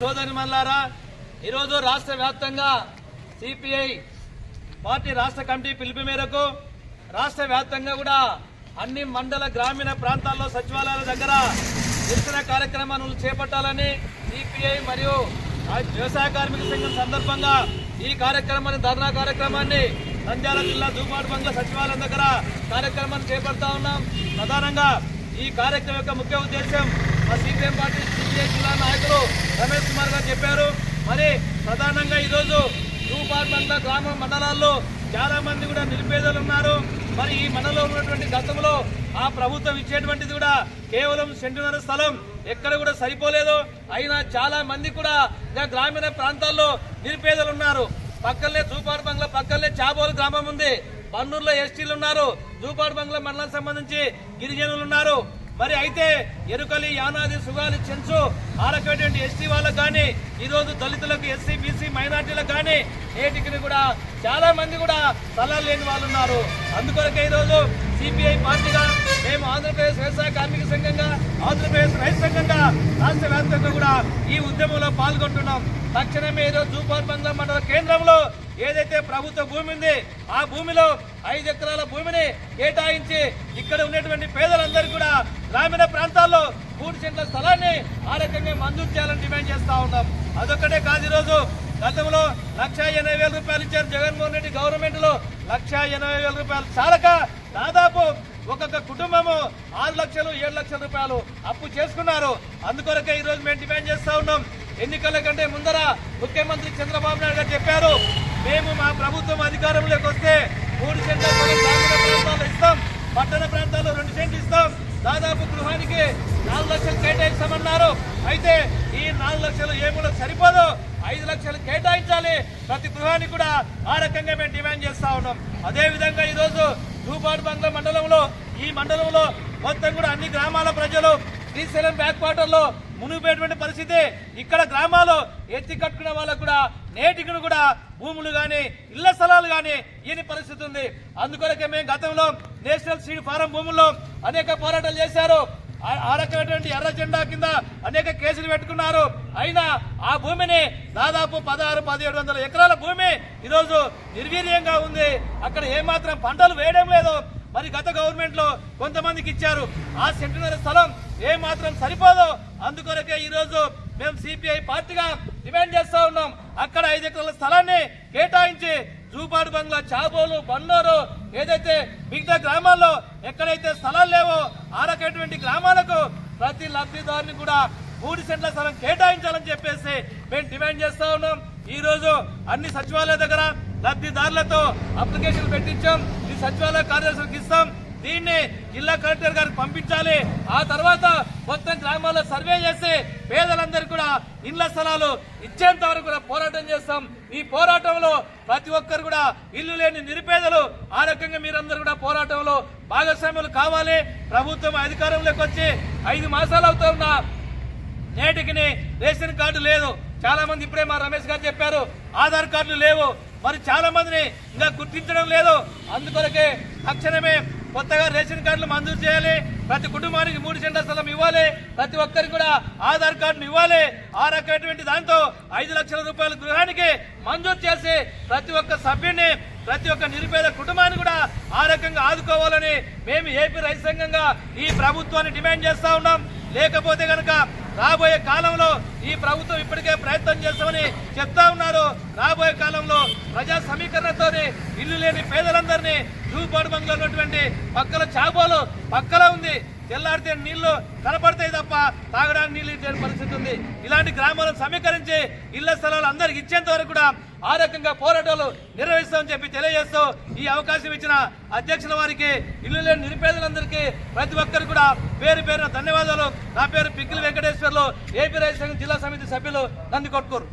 సోదరిమణులారా ఈరోజు రాష్ట్ర వ్యాప్తంగా సిపిఐ పార్టీ రాష్ట్ర కమిటీ పిలుపు మేరకు రాష్ట్ర వ్యాప్తంగా కూడా అన్ని మండల గ్రామీణ ప్రాంతాల్లో సచివాలయాల దగ్గర నిరసన కార్యక్రమాలను చేపట్టాలని సిపిఐ మరియు వ్యవసాయ కార్మిక సంఘం సందర్భంగా ఈ కార్యక్రమాన్ని ధర్నా కార్యక్రమాన్ని నంద్యాల జిల్లా దూపాడు బంగ్లా సచివాలయం దగ్గర కార్యక్రమాన్ని చేపడతా ఉన్నాం। ప్రధానంగా ఈ కార్యక్రమం యొక్క ముఖ్య ఉద్దేశం మా సిపిఎం పార్టీ సిపిఐ జిల్లా నాయకులు రమేష్ కుమార్ గారు చెప్పారు। మరి ప్రధానంగా ఈరోజు దూపాడు బంగ్లా గ్రామ మండలాల్లో చాలా మంది కూడా నిరుపేదలు ఉన్నారు। మరి ఈ మండలంలో ఉన్నటువంటి గతంలో ఆ ప్రభుత్వం ఇచ్చేటువంటిది కూడా కేవలం సెంటున్నర స్థలం ఎక్కడ కూడా సరిపోలేదు। అయినా చాలా మంది కూడా గ్రామీణ ప్రాంతాల్లో నిరుపేదలు ఉన్నారు। పక్కనే దూపాడు బంగ్లా పక్కనే చాబోలు గ్రామం ఉంది, బన్నూరులో ఎస్టీలు ఉన్నారు, దూపాడు బంగ్లా మండలానికి సంబంధించి గిరిజనులు ఉన్నారు। మరి అయితే ఎరుకలి యానాది సుగాలి చెంచు ఆరకటువంటి ఎస్టీ వాళ్ళకు కానీ ఈరోజు దళితులకు ఎస్సీ బీసీ మైనార్టీలకు కానీ నేటికి కూడా చాలా మంది కూడా స్థలాలు లేని వాళ్ళు ఉన్నారు। అందుకొరకే ఈరోజు సిపిఐ పార్టీగా మేము ఆంధ్రప్రదేశ్ వ్యవసాయ కార్మిక సంఘంగా ఆంధ్రప్రదేశ్ రైతు సంఘంగా రాష్ట్ర వ్యాప్తంగా కూడా ఈ ఉద్యమంలో పాల్గొంటున్నాం। తక్షణమే ఈరోజు దూపాడు బంగ్లా మండల కేంద్రంలో ఏదైతే ప్రభుత్వ భూమి ఉంది ఆ భూమిలో 5 ఎకరాల భూమిని కేటాయించి ఇక్కడ ఉన్నటువంటి పేదలందరూ కూడా గ్రామీణ ప్రాంతాల్లో 3 సెంట్ల స్థలాన్ని ఆ రకంగా మంజూరు చేయాలని డిమాండ్ చేస్తా ఉన్నాం। అదొక్కటే కాదు, ఈరోజు గతంలో 1,80,000 రూపాయలు ఇచ్చారు జగన్మోహన్ రెడ్డి గవర్నమెంట్ లో। 1,80,000 రూపాయలు చాలక దాదాపు ఒక్కొక్క కుటుంబము 6 లక్షలు 7 లక్షల రూపాయలు అప్పు చేసుకున్నారు। అందుకొరకే ఈ రోజు మేము డిమాండ్ చేస్తా ఉన్నాం, ఎన్నికల కంటే ముందర ముఖ్యమంత్రి చంద్రబాబు నాయుడు గారు చెప్పారు, మేము మా ప్రభుత్వం అధికారంలోకి వస్తే 3 సెంట్ల స్థలం గ్రామీణ ప్రాంతాల్లో ఇస్తాం, పట్టణ ప్రాంతాల్లో 2 సెంట్లు ఇస్తాం, దాదాపు గృహానికి 4 లక్షలు కేటాయిస్తామన్నారు। అయితే ఈ 4 లక్షలు ఏమో సరిపోదు, 5 లక్షలు కేటాయించాలి ప్రతి గృహానికి కూడా ఆ రకంగా మేము డిమాండ్ చేస్తా ఉన్నాం। అదేవిధంగా ఈరోజు దూపాడు బంగ్లా మండలంలో ఈ మండలంలో మొత్తం కూడా అన్ని గ్రామాల ప్రజలు శ్రీశైలం బ్యాక్ వాటర్ లో మునిగిపోయేటువంటి పరిస్థితి, ఇక్కడ గ్రామాలు ఎత్తి కట్టుకునే వాళ్ళకు కూడా నేటికి కూడా భూములు గాని ఇళ్ల స్థలాలు గాని ఈయన పరిస్థితి ఉంది। అందుకొరకే మేము గతంలో నేషనల్ సీడ్ ఫారం భూముల్లో అనేక పోరాటాలు చేశారు, ఆ రకమైనటువంటి ఎర్ర జెండా కింద అనేక కేసులు పెట్టుకున్నారు। అయినా ఆ భూమిని దాదాపు 1600-1700 ఎకరాల భూమి ఈరోజు నిర్వీర్యంగా ఉంది, అక్కడ ఏమాత్రం పంటలు వేయడం లేదు। మరి గత గవర్నమెంట్ లో కొంతమందికి ఇచ్చారు, ఆ సెంటున్నర స్థలం ఏమాత్రం సరిపోదు। అందుకొరకే ఈ రోజు మేము సిపిఐ పార్టీగా డిమాండ్ చేస్తా ఉన్నాం, అక్కడ 5 ఎకరాల స్థలాన్ని కేటాయించి దూపాడు బంగ్లా చాబోలు బన్నూరు ఏదైతే మిగతా గ్రామాల్లో ఎక్కడైతే స్థలాలు లేవో ఆ రకమైనటువంటి గ్రామాలకు ప్రతి లబ్ధిదారుని కూడా 3 సెంట్ల స్థలం కేటాయించాలని చెప్పేసి మేము డిమాండ్ చేస్తా ఉన్నాం। ఈ రోజు అన్ని సచివాలయాల దగ్గర లబ్ధిదారులతో అప్లికేషన్ పెట్టించాం, ఈ సచివాలయ కార్యదర్శులకు ఇస్తాం, దీన్ని జిల్లా కలెక్టర్ గారికి పంపించాలి। ఆ తర్వాత మొత్తం గ్రామాల్లో సర్వే చేసి పేదలందరికీ కూడా ఇండ్ల స్థలాలు ఇచ్చేంత వరకు కూడా పోరాటం చేస్తాం। ఈ పోరాటంలో ప్రతి ఒక్కరు కూడా ఇల్లు లేని నిరుపేదలు ఆ రకంగా మీరందరూ కూడా పోరాటంలో భాగస్వాములు కావాలి। ప్రభుత్వం అధికారంలోకి వచ్చి 5 మాసాలు అవుతున్నా నేటికి రేషన్ కార్డు లేదు, చాలా మంది ఇప్పుడే మా రమేష్ గారు చెప్పారు ఆధార్ కార్డులు లేవు, మరి చాలా మందిని ఇంకా గుర్తించడం లేదు। అందుకొరకే తక్షణమే కొత్తగా రేషన్ కార్డులు మంజూరు చేయాలి, ప్రతి కుటుంబానికి 3 సెంట్ల స్థలం ఇవ్వాలి, ప్రతి ఒక్కరికి కూడా ఆధార్ కార్డును ఇవ్వాలి। ఆ రకమైనటువంటి దాంతో 5 లక్షల రూపాయల గృహానికి మంజూరు చేసి ప్రతి ఒక్క సభ్యుని ప్రతి ఒక్క నిరుపేద కుటుంబాన్ని కూడా ఆ రకంగా ఆదుకోవాలని మేము ఏపీ రైతు సంఘంగా ఈ ప్రభుత్వాన్ని డిమాండ్ చేస్తా ఉన్నాం। లేకపోతే కనుక రాబోయే కాలంలో ఈ ప్రభుత్వం ఇప్పటికే ప్రయత్నం చేస్తామని చెప్తా ఉన్నారు, రాబోయే కాలంలో ప్రజా సమీకరణతో ఇల్లు లేని పేదలందరినీ దూపాడు బంగ్లా ఉన్నటువంటి పక్కల చాబోలు పక్కలో ఉంది, తెల్లారితే నీళ్లు కనపడతాయి తప్ప తాగడానికి నీళ్లు ఇచ్చే పరిస్థితి ఉంది। ఇలాంటి గ్రామాలను సమీకరించి ఇళ్ల స్థలాలు అందరికి ఇచ్చేంత వరకు కూడా ఆ రకంగా పోరాటాలు నిర్వహిస్తామని చెప్పి తెలియజేస్తూ ఈ అవకాశం ఇచ్చిన అధ్యక్షుల వారికి ఇల్లు లేని నిరుపేదలందరికీ ప్రతి ఒక్కరు కూడా పేరు పేరున ధన్యవాదాలు। నా పేరు పిక్కిలి వెంకటేశ్వర్లు, ఏపీ రైతు సంఘం జిల్లా సమితి సభ్యులు, నందికొట్కూరు।